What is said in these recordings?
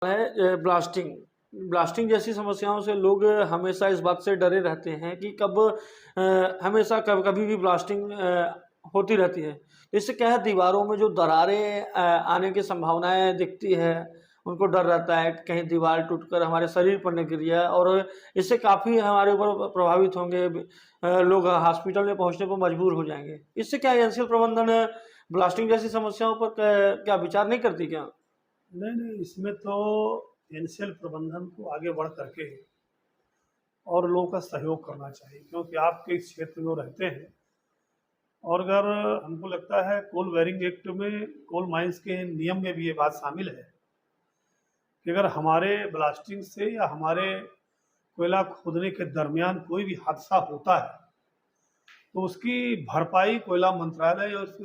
है blasting. Blasting जैसी समस्याओं से लोग हमेशा इस बात से डरे रहते हैं कि हमेशा कभी भी ब्लास्टिंग होती रहती है। इससे क्या है, दीवारों में जो दरारें आने की संभावनाएं दिखती है, उनको डर रहता है कि कहीं दीवार टूटकर हमारे शरीर पर न गिर जाए और इससे काफ़ी हमारे ऊपर प्रभावित होंगे। लोग हॉस्पिटल में पहुंचने पर मजबूर हो जाएंगे। इससे क्या एनसीएल प्रबंधन ब्लास्टिंग जैसी समस्याओं पर क्या विचार नहीं करती क्या? नहीं नहीं, इसमें तो एनसीएल प्रबंधन को आगे बढ़ करके और लोगों का सहयोग करना चाहिए, क्योंकि आपके इस क्षेत्र में वो रहते हैं। और अगर हमको लगता है कोल वेरिंग एक्ट में कोल माइंस के नियम में भी ये बात शामिल है कि अगर हमारे ब्लास्टिंग से या हमारे कोयला खोदने के दरमियान कोई भी हादसा होता है तो उसकी भरपाई कोयला मंत्रालय और उस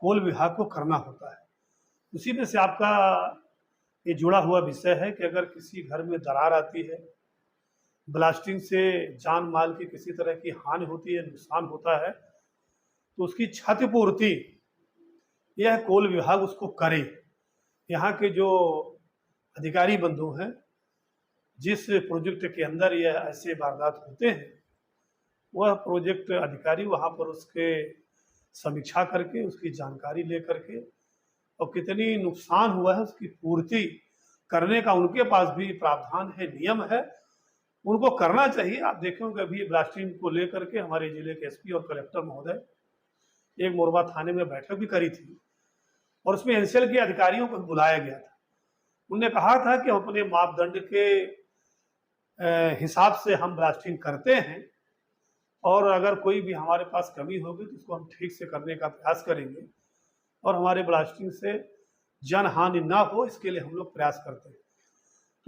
कोल विभाग को करना होता है। उसी में से आपका ये जुड़ा हुआ विषय है कि अगर किसी घर में दरार आती है, ब्लास्टिंग से जान माल की किसी तरह की हानि होती है, नुकसान होता है, तो उसकी क्षतिपूर्ति यह कोल विभाग उसको करे। यहाँ के जो अधिकारी बंधु हैं, जिस प्रोजेक्ट के अंदर यह ऐसे वारदात होते हैं, वह प्रोजेक्ट अधिकारी वहाँ पर उसके समीक्षा करके उसकी जानकारी ले करके और कितनी नुकसान हुआ है उसकी पूर्ति करने का उनके पास भी प्रावधान है, नियम है, उनको करना चाहिए। आप देखेंगे अभी ब्लास्टिंग को लेकर के हमारे जिले के एसपी और कलेक्टर महोदय एक मोरबा थाने में बैठक भी करी थी और उसमें एनसीएल के अधिकारियों को बुलाया गया था। उनने कहा था कि हम अपने मापदंड के हिसाब से हम ब्लास्टिंग करते हैं और अगर कोई भी हमारे पास कमी होगी तो उसको हम ठीक से करने का प्रयास करेंगे और हमारे ब्लास्टिंग से जन हानि ना हो इसके लिए हम लोग प्रयास करते हैं।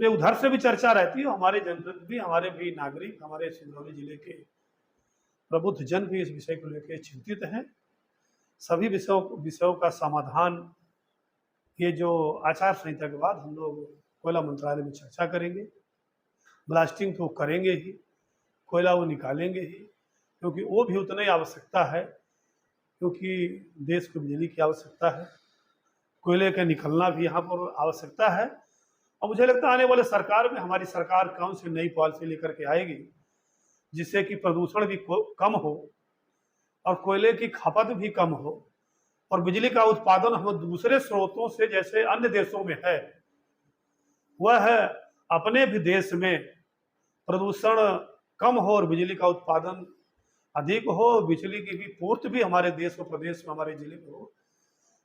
तो ये उधर से भी चर्चा रहती है, हमारे जनप्रतिनिधि भी, हमारे भी नागरिक, हमारे सिंगरौली जिले के प्रबुद्ध जन भी इस विषय को लेकर चिंतित हैं। सभी विषयों का समाधान ये जो आचार संहिता के बाद हम लोग कोयला मंत्रालय में चर्चा करेंगे। ब्लास्टिंग तो करेंगे ही, कोयला वो निकालेंगे ही, क्योंकि वो भी उतना ही आवश्यकता है, क्योंकि देश को बिजली की आवश्यकता है, कोयले का निकलना भी यहाँ पर आवश्यकता है। और मुझे लगता है आने वाले सरकार में हमारी सरकार कौन सी नई पॉलिसी लेकर के आएगी जिससे कि प्रदूषण भी कम हो और कोयले की खपत भी कम हो और बिजली का उत्पादन हम दूसरे स्रोतों से, जैसे अन्य देशों में है, वह है अपने भी देश में प्रदूषण कम हो और बिजली का उत्पादन अधिक हो, बिजली की भी पूर्ति भी हमारे देश और प्रदेश में, हमारे जिले में हो।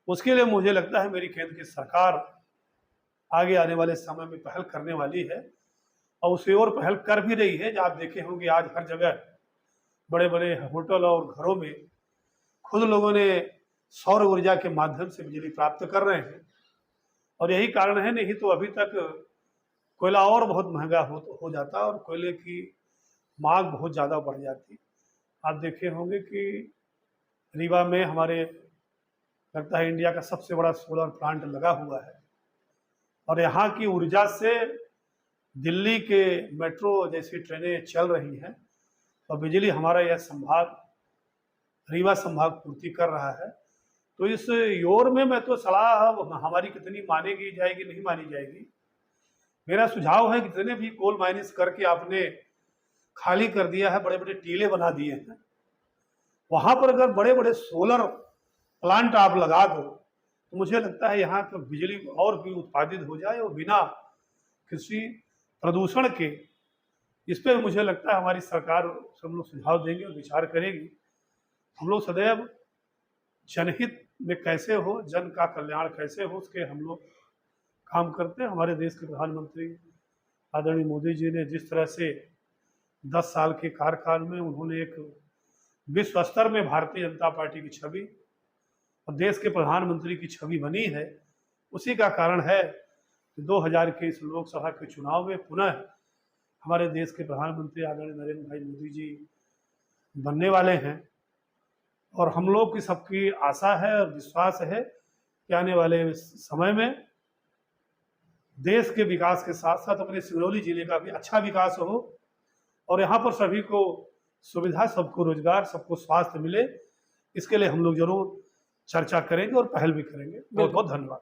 उसके लिए मुझे लगता है मेरी केंद्र की सरकार आगे आने वाले समय में पहल करने वाली है और उसे और पहल कर भी रही है। आप देखे होंगे आज हर जगह बड़े बड़े होटल और घरों में खुद लोगों ने सौर ऊर्जा के माध्यम से बिजली प्राप्त कर रहे हैं और यही कारण है, नहीं तो अभी तक कोयला और बहुत महंगा हो जाता और कोयले की मांग बहुत ज़्यादा बढ़ जाती। आप देखे होंगे कि रीवा में हमारे लगता है इंडिया का सबसे बड़ा सोलर प्लांट लगा हुआ है और यहाँ की ऊर्जा से दिल्ली के मेट्रो जैसी ट्रेनें चल रही हैं और बिजली हमारा यह संभाग, रीवा संभाग पूर्ति कर रहा है। तो इस योर में मैं तो सलाह हमारी कितनी मानेगी जाएगी, नहीं मानी जाएगी, मेरा सुझाव है कि जितने भी कोल माइनिंग करके आपने खाली कर दिया है, बड़े बड़े टीले बना दिए हैं, वहां पर अगर बड़े बड़े सोलर प्लांट आप लगा दो तो मुझे लगता है यहाँ तो बिजली और भी उत्पादित हो जाए और बिना किसी प्रदूषण के। इस पर मुझे लगता है हमारी सरकार सब लोग सुझाव देंगे और विचार करेगी। हम लोग सदैव जनहित में कैसे हो, जन का कल्याण कैसे हो, उसके हम लोग काम करते हैं। हमारे देश के प्रधानमंत्री आदरणीय मोदी जी ने जिस तरह से 10 साल के कार्यकाल में उन्होंने एक विश्व स्तर में भारतीय जनता पार्टी की छवि और देश के प्रधानमंत्री की छवि बनी है, उसी का कारण है कि 2000 के इस लोकसभा के चुनाव में पुनः हमारे देश के प्रधानमंत्री आदरणीय नरेंद्र भाई मोदी जी बनने वाले हैं और हम लोग की सबकी आशा है और विश्वास है कि आने वाले समय में देश के विकास के साथ साथ अपने सिंगरौली जिले का भी अच्छा विकास हो और यहाँ पर सभी को सुविधा, सबको रोजगार, सबको स्वास्थ्य मिले। इसके लिए हम लोग जरूर चर्चा करेंगे और पहल भी करेंगे। बहुत बहुत धन्यवाद।